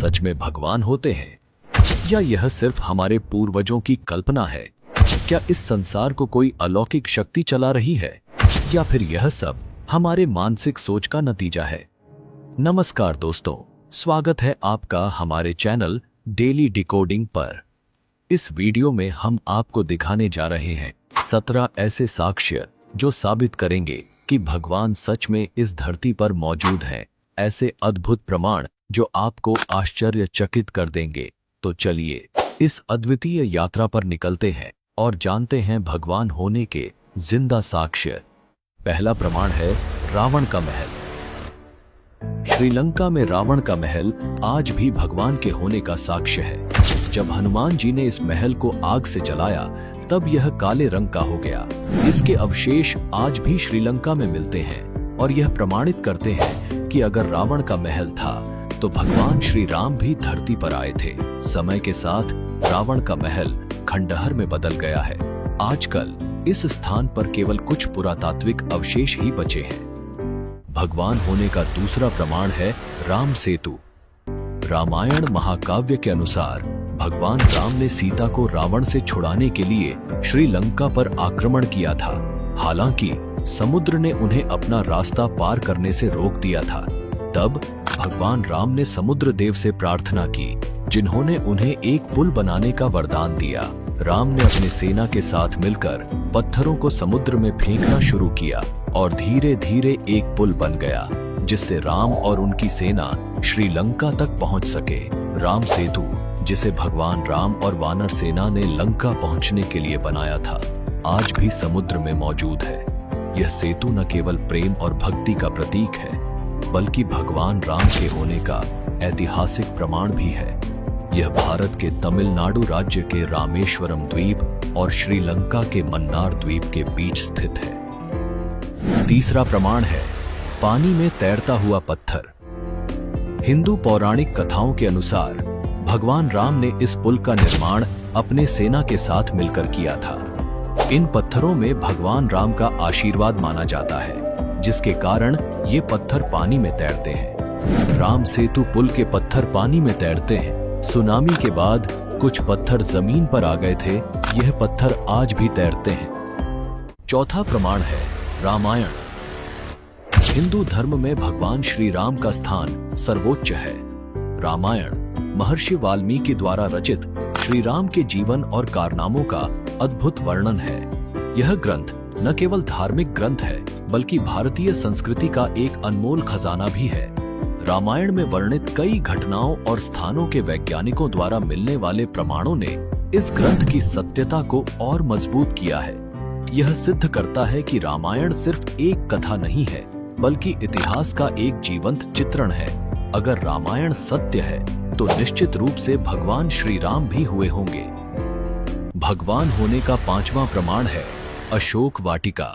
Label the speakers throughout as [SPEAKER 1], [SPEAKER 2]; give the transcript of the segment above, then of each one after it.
[SPEAKER 1] सच में भगवान होते हैं या यह सिर्फ हमारे पूर्वजों की कल्पना है? क्या इस संसार को कोई अलौकिक शक्ति चला रही है या फिर यह सब हमारे मानसिक सोच का नतीजा है? नमस्कार दोस्तों, स्वागत है आपका हमारे चैनल डेली डिकोडिंग पर। इस वीडियो में हम आपको दिखाने जा रहे हैं 17 ऐसे साक्ष्य जो साबित करेंगे कि भगवान सच में इस धरती पर मौजूद हैं। ऐसे अद्भुत प्रमाण जो आपको आश्चर्यचकित कर देंगे। तो चलिए इस अद्वितीय यात्रा पर निकलते हैं और जानते हैं भगवान होने के जिंदा साक्ष्य। पहला प्रमाण है रावण का महल। श्रीलंका में रावण का महल आज भी भगवान के होने का साक्ष्य है। जब हनुमान जी ने इस महल को आग से जलाया तब यह काले रंग का हो गया। इसके अवशेष आज भी श्रीलंका में मिलते हैं और यह प्रमाणित करते हैं कि अगर रावण का महल था तो भगवान श्री राम भी धरती पर आए थे। समय के साथ रावण का महल खंडहर में बदल गया है। आजकल इस स्थान पर केवल कुछ पुरातात्विक अवशेष ही बचे हैं। भगवान होने का दूसरा प्रमाण है राम सेतु। रामायण महाकाव्य के अनुसार भगवान राम ने सीता को रावण से छुड़ाने के लिए श्रीलंका पर आक्रमण किया था। हालांकि समुद्र ने उन्हें अपना रास्ता पार करने से रोक दिया था। तब भगवान राम ने समुद्र देव से प्रार्थना की, जिन्होंने उन्हें एक पुल बनाने का वरदान दिया। राम ने अपनी सेना के साथ मिलकर पत्थरों को समुद्र में फेंकना शुरू किया और धीरे धीरे एक पुल बन गया, जिससे राम और उनकी सेना श्रीलंका तक पहुंच सके। राम सेतु, जिसे भगवान राम और वानर सेना ने लंका पहुंचने के लिए बनाया था, आज भी समुद्र में मौजूद है। यह सेतु न केवल प्रेम और भक्ति का प्रतीक है, बल्कि भगवान राम के होने का ऐतिहासिक प्रमाण भी है। यह भारत के तमिलनाडु राज्य के रामेश्वरम द्वीप और श्रीलंका के मन्नार द्वीप के बीच स्थित है। तीसरा प्रमाण है पानी में तैरता हुआ पत्थर। हिंदू पौराणिक कथाओं के अनुसार भगवान राम ने इस पुल का निर्माण अपने सेना के साथ मिलकर किया था। इन पत्थरों में भगवान राम का आशीर्वाद माना जाता है, जिसके कारण ये पत्थर पानी में तैरते हैं। राम सेतु पुल के पत्थर पानी में तैरते हैं। सुनामी के बाद कुछ पत्थर जमीन पर आ गए थे। यह पत्थर आज भी तैरते हैं। चौथा प्रमाण है रामायण। हिंदू धर्म में भगवान श्री राम का स्थान सर्वोच्च है। रामायण महर्षि वाल्मीकि द्वारा रचित श्री राम के जीवन और कारनामों का अद्भुत वर्णन है। यह ग्रंथ न केवल धार्मिक ग्रंथ है, बल्कि भारतीय संस्कृति का एक अनमोल खजाना भी है। रामायण में वर्णित कई घटनाओं और स्थानों के वैज्ञानिकों द्वारा मिलने वाले प्रमाणों ने इस ग्रंथ की सत्यता को और मजबूत किया है। यह सिद्ध करता है कि रामायण सिर्फ एक कथा नहीं है, बल्कि इतिहास का एक जीवंत चित्रण है। अगर रामायण सत्य है तो निश्चित रूप से भगवान श्री राम भी हुए होंगे। भगवान होने का पांचवा प्रमाण है अशोक वाटिका।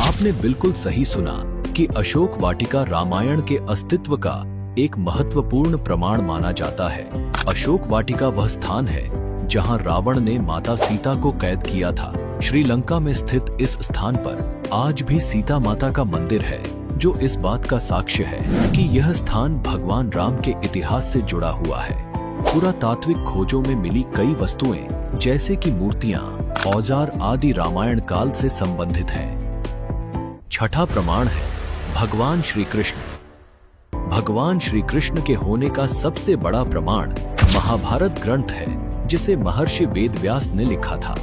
[SPEAKER 1] आपने बिल्कुल सही सुना कि अशोक वाटिका रामायण के अस्तित्व का एक महत्वपूर्ण प्रमाण माना जाता है। अशोक वाटिका वह स्थान है जहां रावण ने माता सीता को कैद किया था। श्रीलंका में स्थित इस स्थान पर आज भी सीता माता का मंदिर है, जो इस बात का साक्ष्य है कि यह स्थान भगवान राम के इतिहास से जुड़ा हुआ है। पुरातात्विक खोजों में मिली कई वस्तुएं, जैसे कि मूर्तियां, औजार आदि रामायण काल से संबंधित हैं। छठा प्रमाण है भगवान श्री कृष्ण। भगवान श्री कृष्ण के होने का सबसे बड़ा प्रमाण महाभारत ग्रंथ है, जिसे महर्षि वेदव्यास ने लिखा था।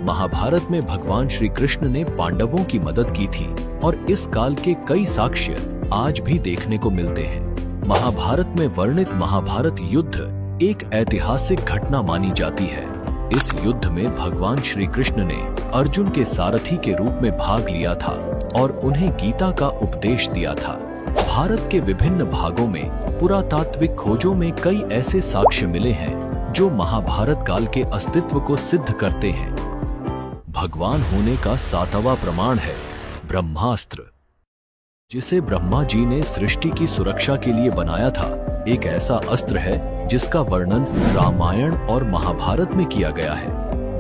[SPEAKER 1] महाभारत में भगवान श्री कृष्ण ने पांडवों की मदद की थी और इस काल के कई साक्ष्य आज भी देखने को मिलते हैं। महाभारत में वर्णित महाभारत युद्ध एक ऐतिहासिक घटना मानी जाती है। इस युद्ध में भगवान श्री कृष्ण ने अर्जुन के सारथी के रूप में भाग लिया था और उन्हें गीता का उपदेश दिया था। भारत के विभिन्न भागों में पुरातात्विक खोजों में कई ऐसे साक्ष्य मिले हैं जो महाभारत काल के अस्तित्व को सिद्ध करते हैं। भगवान होने का सातवां प्रमाण है ब्रह्मास्त्र, जिसे ब्रह्मा जी ने सृष्टि की सुरक्षा के लिए बनाया था। एक ऐसा अस्त्र है जिसका वर्णन रामायण और महाभारत में किया गया है।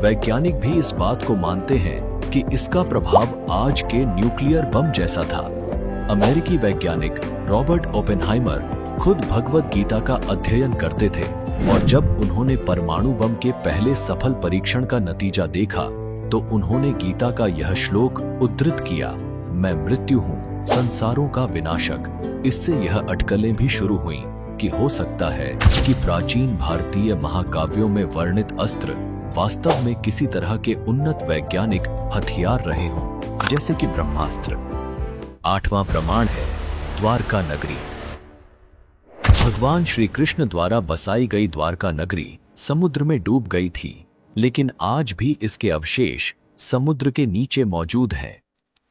[SPEAKER 1] वैज्ञानिक भी इस बात को मानते हैं कि इसका प्रभाव आज के न्यूक्लियर बम जैसा था। अमेरिकी वैज्ञानिक रॉबर्ट ओपेनहाइमर खुद भगवद गीता का अध्ययन करते थे और जब उन्होंने परमाणु बम के पहले सफल परीक्षण का नतीजा देखा तो उन्होंने गीता का यह श्लोक उद्धृत किया, मैं मृत्यु हूँ, संसारों का विनाशक। इससे यह अटकलें भी शुरू हुईं कि हो सकता है कि प्राचीन भारतीय महाकाव्यों में वर्णित अस्त्र वास्तव में किसी तरह के उन्नत वैज्ञानिक हथियार रहे हों, जैसे कि ब्रह्मास्त्र। 8वां प्रमाण है द्वारका नगरी। भगवान श्री कृष्ण द्वारा बसाई गई द्वारका नगरी समुद्र में डूब गई थी, लेकिन आज भी इसके अवशेष समुद्र के नीचे मौजूद हैं।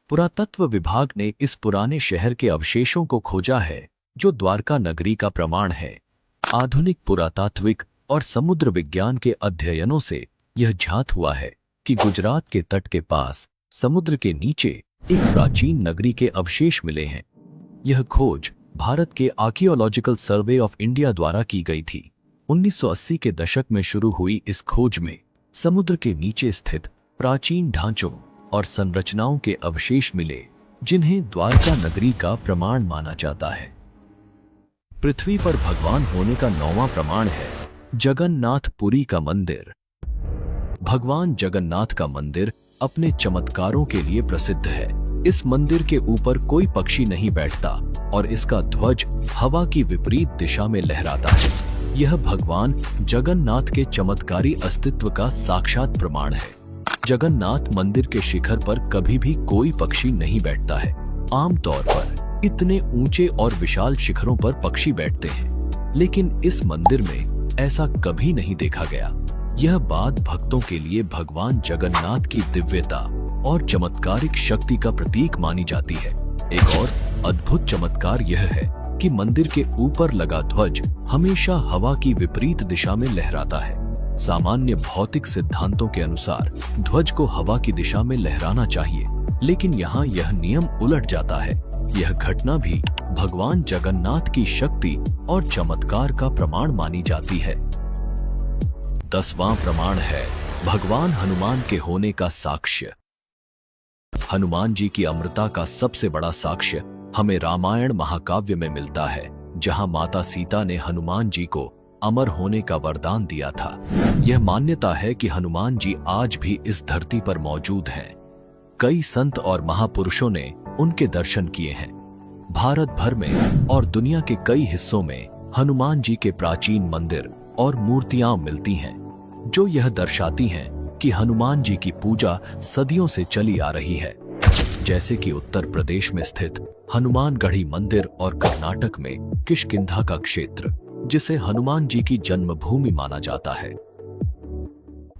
[SPEAKER 1] पुरातत्व विभाग ने इस पुराने शहर के अवशेषों को खोजा है, जो द्वारका नगरी का प्रमाण है। आधुनिक पुरातात्विक और समुद्र विज्ञान के अध्ययनों से यह ज्ञात हुआ है कि गुजरात के तट के पास समुद्र के नीचे एक प्राचीन नगरी के अवशेष मिले हैं। यह खोज भारत के आर्कियोलॉजिकल सर्वे ऑफ इंडिया द्वारा की गई थी। 1980 के दशक में शुरू हुई इस खोज में समुद्र के नीचे स्थित प्राचीन ढांचों और संरचनाओं के अवशेष मिले, जिन्हें द्वारका नगरी का प्रमाण माना जाता है। पृथ्वी पर भगवान होने का 9वां प्रमाण है जगन्नाथपुरी का मंदिर। भगवान जगन्नाथ का मंदिर अपने चमत्कारों के लिए प्रसिद्ध है। इस मंदिर के ऊपर कोई पक्षी नहीं बैठता और इसका ध्वज हवा की विपरीत दिशा में लहराता है। यह भगवान जगन्नाथ के चमत्कारी अस्तित्व का साक्षात प्रमाण है। जगन्नाथ मंदिर के शिखर पर कभी भी कोई पक्षी नहीं बैठता है। आमतौर पर इतने ऊंचे और विशाल शिखरों पर पक्षी बैठते हैं, लेकिन इस मंदिर में ऐसा कभी नहीं देखा गया। यह बात भक्तों के लिए भगवान जगन्नाथ की दिव्यता और चमत्कारिक शक्ति का प्रतीक मानी जाती है। एक और अद्भुत चमत्कार यह है कि मंदिर के ऊपर लगा ध्वज हमेशा हवा की विपरीत दिशा में लहराता है। सामान्य भौतिक सिद्धांतों के अनुसार ध्वज को हवा की दिशा में लहराना चाहिए, लेकिन यहाँ यह नियम उलट जाता है। यह घटना भी भगवान जगन्नाथ की शक्ति और चमत्कार का प्रमाण मानी जाती है। 10वां प्रमाण है भगवान हनुमान के होने का साक्ष्य। हनुमान जी की अमरता का सबसे बड़ा साक्ष्य हमें रामायण महाकाव्य में मिलता है, जहां माता सीता ने हनुमान जी को अमर होने का वरदान दिया था। यह मान्यता है कि हनुमान जी आज भी इस धरती पर मौजूद हैं। कई संत और महापुरुषों ने उनके दर्शन किए हैं। भारत भर में और दुनिया के कई हिस्सों में हनुमान जी के प्राचीन मंदिर और मूर्तियां मिलती हैं, जो यह दर्शाती हैं कि हनुमान जी की पूजा सदियों से चली आ रही है। जैसे कि उत्तर प्रदेश में स्थित हनुमानगढ़ी मंदिर और कर्नाटक में किष्किंधा का क्षेत्र, जिसे हनुमान जी की जन्मभूमि माना जाता है।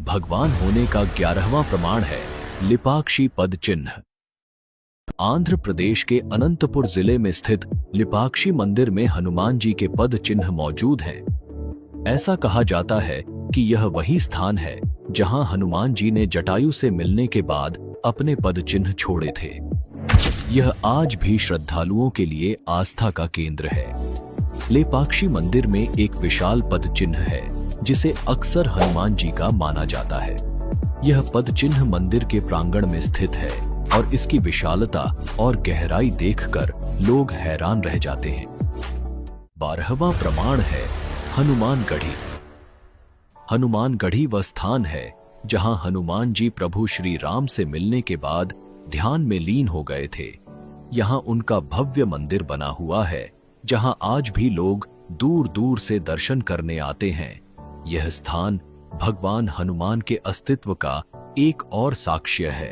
[SPEAKER 1] भगवान होने का 11वां प्रमाण है लिपाक्षी पद चिन्ह। आंध्र प्रदेश के अनंतपुर जिले में स्थित लिपाक्षी मंदिर में हनुमान जी के पद चिन्ह मौजूद हैं। ऐसा कहा जाता है कि यह वही स्थान है जहां हनुमान जी ने जटायु से मिलने के बाद अपने पद चिन्ह छोड़े थे। यह आज भी श्रद्धालुओं के लिए आस्था का केंद्र है। लेपाक्षी मंदिर में एक विशाल पद चिन्ह है, जिसे अक्सर हनुमान जी का माना जाता है। यह पद चिन्ह मंदिर के प्रांगण में स्थित है और इसकी विशालता और गहराई देखकर लोग हैरान रह जाते हैं। 12वां प्रमाण है हनुमानगढ़ी। हनुमानगढ़ी वह स्थान है जहां हनुमान जी प्रभु श्री राम से मिलने के बाद ध्यान में लीन हो गए थे। यहां उनका भव्य मंदिर बना हुआ है, जहां आज भी लोग दूर दूर से दर्शन करने आते हैं। यह स्थान भगवान हनुमान के अस्तित्व का एक और साक्ष्य है।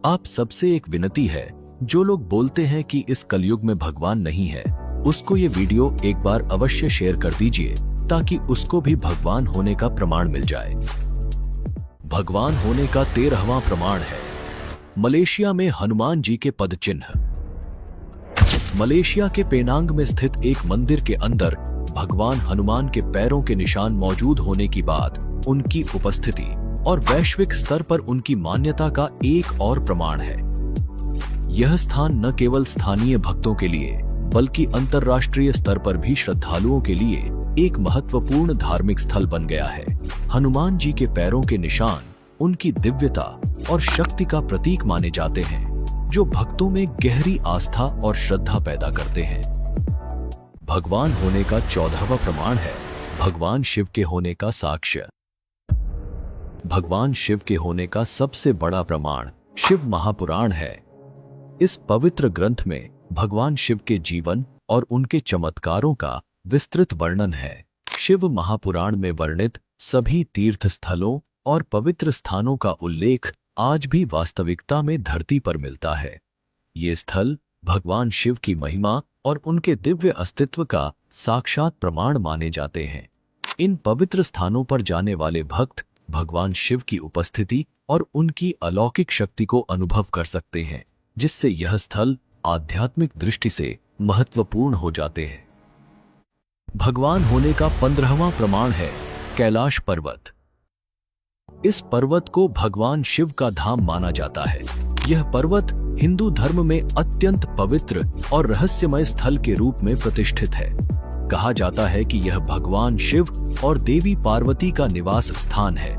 [SPEAKER 1] आप सबसे एक विनती है, जो लोग बोलते हैं कि इस कलयुग में भगवान नहीं है, उसको ये वीडियो एक बार अवश्य शेयर कर दीजिए, ताकि उसको भी भगवान होने का प्रमाण मिल जाए। भगवान होने का 13वां प्रमाण है मलेशिया में हनुमान जी के पद चिन्ह। मलेशिया के पेनांग में स्थित एक मंदिर के अंदर भगवान हनुमान के पैरों के निशान मौजूद होने की बात उनकी उपस्थिति और वैश्विक स्तर पर उनकी मान्यता का एक और प्रमाण है। यह स्थान न केवल स्थानीय भक्तों के लिए बल्कि अंतर्राष्ट्रीय स्तर पर भी श्रद्धालुओं के लिए एक महत्वपूर्ण धार्मिक स्थल बन गया है। हनुमान जी के पैरों के निशान उनकी दिव्यता और शक्ति का प्रतीक माने जाते हैं, जो भक्तों में गहरी आस्था और श्रद्धा पैदा करते हैं। भगवान होने का 14वां प्रमाण है भगवान शिव के होने का साक्ष्य। भगवान शिव के होने का सबसे बड़ा प्रमाण शिव महापुराण है। इस पवित्र ग्रंथ में भगवान शिव के जीवन और उनके चमत्कारों का विस्तृत वर्णन है। शिव महापुराण में वर्णित सभी तीर्थ स्थलों और पवित्र स्थानों का उल्लेख आज भी वास्तविकता में धरती पर मिलता है। ये स्थल भगवान शिव की महिमा और उनके दिव्य अस्तित्व का साक्षात प्रमाण माने जाते हैं। इन पवित्र स्थानों पर जाने वाले भक्त भगवान शिव की उपस्थिति और उनकी अलौकिक शक्ति को अनुभव कर सकते हैं, जिससे यह स्थल आध्यात्मिक दृष्टि से महत्वपूर्ण हो जाते हैं। भगवान होने का 15वां प्रमाण है कैलाश पर्वत। इस पर्वत को भगवान शिव का धाम माना जाता है। यह पर्वत हिंदू धर्म में अत्यंत पवित्र और रहस्यमय स्थल के रूप में प्रतिष्ठित है। कहा जाता है कि यह भगवान शिव और देवी पार्वती का निवास स्थान है।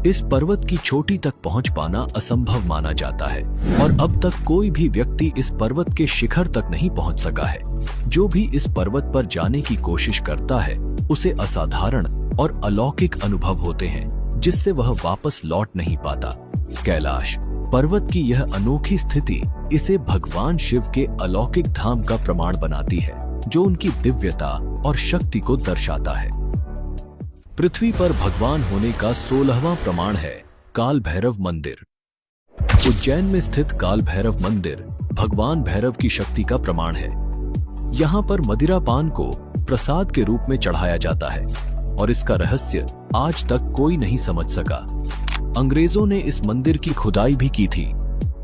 [SPEAKER 1] इस पर्वत की चोटी तक पहुंच पाना असंभव माना जाता है और अब तक कोई भी व्यक्ति इस पर्वत के शिखर तक नहीं पहुंच सका है। जो भी इस पर्वत पर जाने की कोशिश करता है उसे असाधारण और अलौकिक अनुभव होते हैं, जिससे वह वापस लौट नहीं पाता। कैलाश पर्वत की यह अनोखी स्थिति इसे भगवान शिव के अलौकिक धाम का प्रमाण बनाती है, जो उनकी दिव्यता और शक्ति को दर्शाता है। पृथ्वी पर भगवान होने का 16वां प्रमाण है काल भैरव मंदिर। उज्जैन में स्थित काल भैरव मंदिर भगवान भैरव की शक्ति का प्रमाण है। यहाँ पर मदिरा पान को प्रसाद के रूप में चढ़ाया जाता है और इसका रहस्य आज तक कोई नहीं समझ सका। अंग्रेजों ने इस मंदिर की खुदाई भी की थी,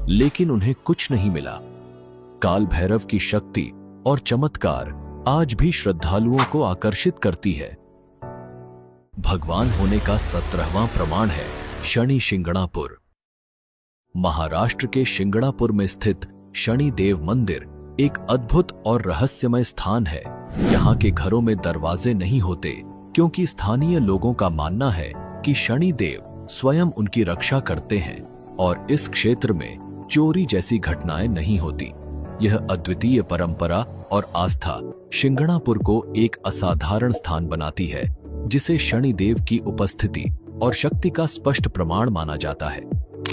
[SPEAKER 1] लेकिन उन्हें कुछ नहीं मिला। काल भैरव की शक्ति और चमत्कार आज भी श्रद्धालुओं को आकर्षित करती है। भगवान होने का 17वां प्रमाण है शनि शिंगणापुर। महाराष्ट्र के शिंगणापुर में स्थित शनि देव मंदिर एक अद्भुत और रहस्यमय स्थान है। यहाँ के घरों में दरवाजे नहीं होते, क्योंकि स्थानीय लोगों का मानना है कि शनि देव स्वयं उनकी रक्षा करते हैं और इस क्षेत्र में चोरी जैसी घटनाएं नहीं होती। यह अद्वितीय परंपरा और आस्था शिंगणापुर को एक असाधारण स्थान बनाती है, जिसे शनि देव की उपस्थिति और शक्ति का स्पष्ट प्रमाण माना जाता है।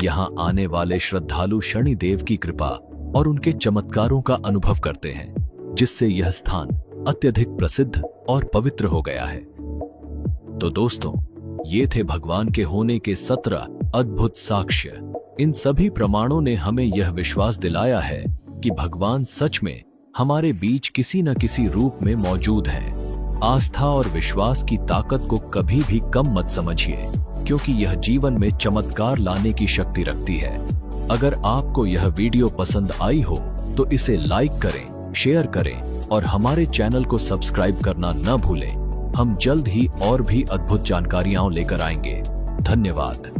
[SPEAKER 1] यहाँ आने वाले श्रद्धालु शनि देव की कृपा और उनके चमत्कारों का अनुभव करते हैं, जिससे यह स्थान अत्यधिक प्रसिद्ध और पवित्र हो गया है। तो दोस्तों, ये थे भगवान के होने के 17 अद्भुत साक्ष्य। इन सभी प्रमाणों ने हमें यह विश्वास दिलाया है कि भगवान सच में हमारे बीच किसी न किसी रूप में मौजूद हैं। आस्था और विश्वास की ताकत को कभी भी कम मत समझिए, क्योंकि यह जीवन में चमत्कार लाने की शक्ति रखती है। अगर आपको यह वीडियो पसंद आई हो तो इसे लाइक करें, शेयर करें और हमारे चैनल को सब्सक्राइब करना न भूलें। हम जल्द ही और भी अद्भुत जानकारियां लेकर आएंगे। धन्यवाद।